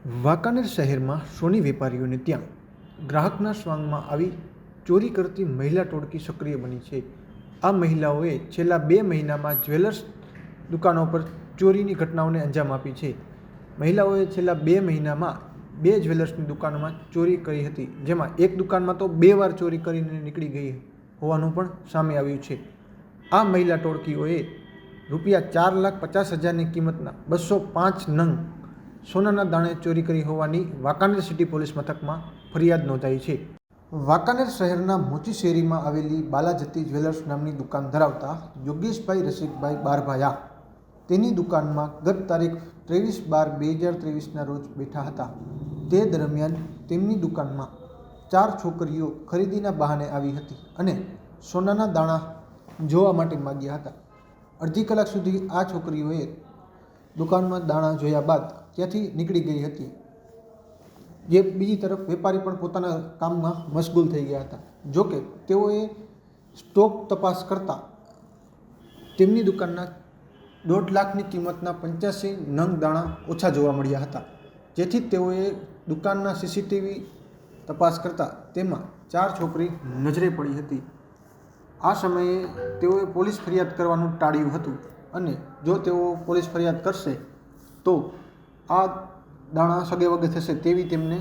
વાંકાનેર શહેરમાં સોની વેપારીઓને ત્યાં ગ્રાહકના સ્વાંગમાં આવી ચોરી કરતી મહિલા ટોળકી સક્રિય બની છે. આ મહિલાઓએ છેલ્લા 2 મહિનામાં જ્વેલર્સ દુકાનો પર ચોરીની ઘટનાઓને અંજામ આપી છે. મહિલાઓએ છેલ્લા 2 મહિનામાં 2 જ્વેલર્સની દુકાનોમાં ચોરી કરી હતી, જેમાં એક દુકાનમાં તો 2 વાર ચોરી કરીને નીકળી ગઈ હોવાનું પણ સામે આવ્યું છે. આ મહિલા ટોળકીઓએ રૂપિયા 4,50,000ની કિંમતના 205 નંગ સોનાના દાણે ચોરી કરી હોવાની વાંકાનેર સિટી પોલીસ મથકમાં ફરિયાદ નોંધાઈ છે. વાંકાનેર શહેરના મોચી શેરીમાં આવેલી બાલાજતી જ્વેલર્સ નામની દુકાન ધરાવતા યોગેશભાઈ રસિકભાઈ બારભાયા તેની દુકાનમાં ગત તારીખ 23/12/2023ના રોજ બેઠા હતા. તે દરમિયાન તેમની દુકાનમાં 4 છોકરીઓ ખરીદીના બહાને આવી હતી અને સોનાના દાણા જોવા માટે માગ્યા હતા. અડધી કલાક સુધી આ છોકરીઓએ દુકાનમાં દાણા જોયા બાદ ત્યાંથી નીકળી ગઈ હતી. જે બીજી તરફ વેપારી પણ પોતાના કામમાં મશગુલ થઈ ગયા હતા. જોકે તેઓએ સ્ટોક તપાસ કરતા તેમની દુકાનના 1.5 લાખની કિંમતના 85 નંગ દાણા ઓછા જોવા મળ્યા હતા. જેથી તેઓએ દુકાનના સીસીટીવી તપાસ કરતા તેમાં 4 છોકરી નજરે પડી હતી. આ સમયે તેઓએ પોલીસ ફરિયાદ કરવાનું ટાળ્યું હતું અને જો તેઓ પોલીસ ફરિયાદ કરશે તો આ દાણા સગે વગે થશે તેવી તેમને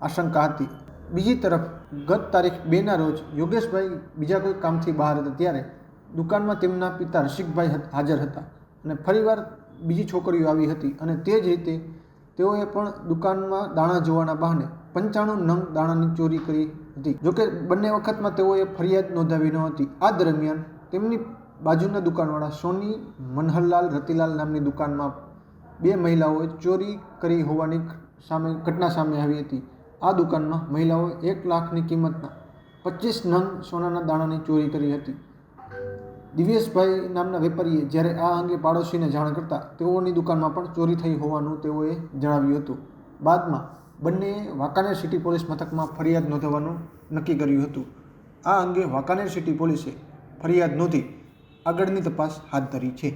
આશંકા હતી. બીજી તરફ ગત તારીખ 2ના રોજ યોગેશભાઈ બીજા કોઈ કામથી બહાર હતા ત્યારે દુકાનમાં તેમના પિતા રસિકભાઈ હાજર હતા અને ફરીવાર બીજી છોકરીઓ આવી હતી અને તે જ રીતે તેઓએ પણ દુકાનમાં દાણા જોવાના બહાને 95 નંગ દાણાની ચોરી કરી હતી. જોકે બંને વખતમાં તેઓએ ફરિયાદ નોંધાવી ન હતી. આ દરમિયાન તેમની બાજુના દુકાનવાળા સોની મનહરલાલ રતિલાલ નામની દુકાનમાં 2 મહિલાઓએ ચોરી કરી હોવાની ઘટના સામે આવી હતી. આ દુકાનમાં મહિલાઓએ 1 લાખની કિંમતના 25 નંગ સોનાના દાણાની ચોરી કરી હતી. દિવ્યેશભાઈ નામના વેપારીએ જ્યારે આ અંગે પાડોશીને જાણ કરતા તેઓની દુકાનમાં પણ ચોરી થઈ હોવાનું તેઓએ જણાવ્યું હતું. બાદમાં બંનેએ વાંકાનેર સિટી પોલીસ મથકમાં ફરિયાદ નોંધાવવાનું નક્કી કર્યું હતું. આ અંગે વાંકાનેર સિટી પોલીસે ફરિયાદ નોંધી આગળની તપાસ હાથ ધરી છે.